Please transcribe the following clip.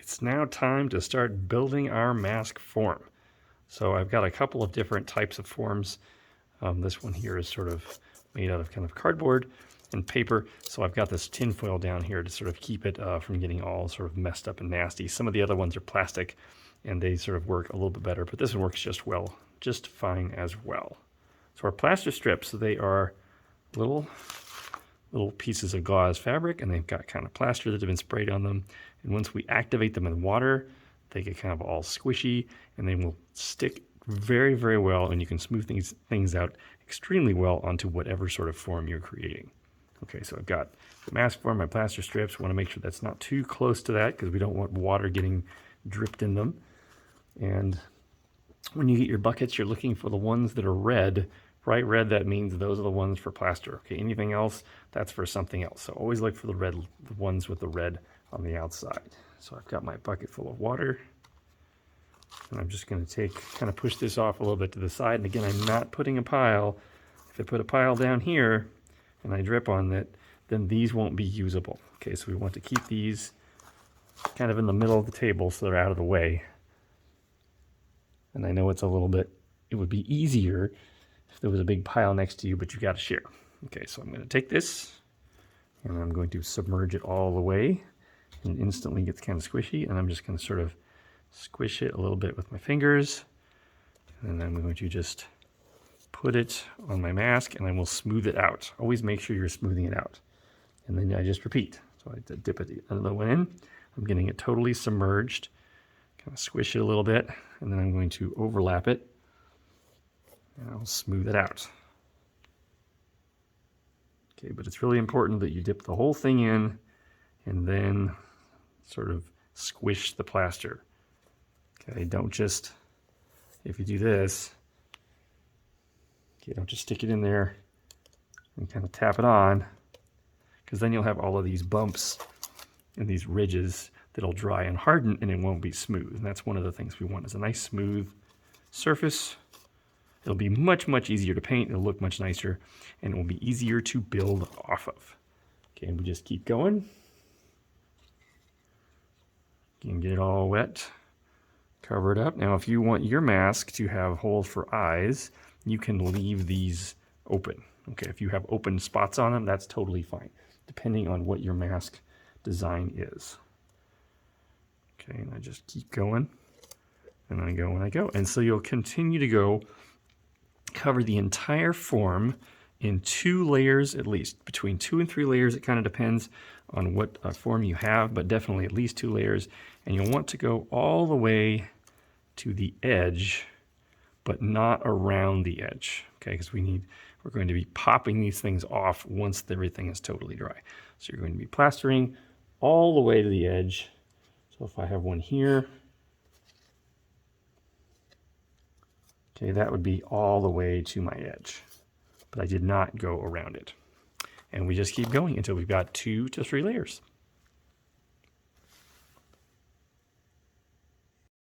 it's now time to start building our mask form. So I've got a couple of different types of forms. This one here is sort of made out of kind of cardboard and paper. So I've got this tin foil down here to sort of keep it from getting all sort of messed up and nasty. Some of the other ones are plastic and they sort of work a little bit better, but this one works just fine as well. So our plaster strips, they are little pieces of gauze fabric, and they've got kind of plaster that have been sprayed on them. And once we activate them in water, they get kind of all squishy, and they will stick very, very well, and you can smooth things out extremely well onto whatever sort of form you're creating. Okay, so I've got the mask form, my plaster strips. I want to make sure that's not too close to that because we don't want water getting dripped in them. And when you get your buckets, you're looking for the ones that are red. Bright red, that means those are the ones for plaster. Okay, anything else, that's for something else. So always look for the ones with the red on the outside. So I've got my bucket full of water. And I'm just going to kind of push this off a little bit to the side. And again, I'm not putting a pile. If I put a pile down here and I drip on it, then these won't be usable. Okay, so we want to keep these kind of in the middle of the table so they're out of the way. And I know it would be easier if there was a big pile next to you, but you got to share. Okay, so I'm going to take this and I'm going to submerge it all the way, and it instantly gets kind of squishy, and I'm just going to sort of squish it a little bit with my fingers, and then I'm going to just put it on my mask and I will smooth it out. Always make sure you're smoothing it out. And then I just repeat. So I dip it another one in. I'm getting it totally submerged. Kind of squish it a little bit, and then I'm going to overlap it, and I'll smooth it out. Okay, but it's really important that you dip the whole thing in and then sort of squish the plaster. Okay, don't just, if you do this, okay, don't just stick it in there and kind of tap it on, because then you'll have all of these bumps and these ridges that'll dry and harden, and it won't be smooth. And that's one of the things we want, is a nice smooth surface. It'll be much, much easier to paint. It'll look much nicer, and it will be easier to build off of. Okay, and we just keep going. You can get it all wet, cover it up. Now, if you want your mask to have holes for eyes, you can leave these open. Okay, if you have open spots on them, that's totally fine, depending on what your mask design is. Okay, and I just keep going, and I go and I go. And so you'll continue to go, cover the entire form in 2 layers at least. Between 2 and 3 layers, it kind of depends on what form you have, but definitely at least 2 layers. And you'll want to go all the way to the edge, but not around the edge, okay? Because we're going to be popping these things off once everything is totally dry. So you're going to be plastering all the way to the edge. So if I have one here, okay, that would be all the way to my edge, but I did not go around it. And we just keep going until we've got 2 to 3 layers.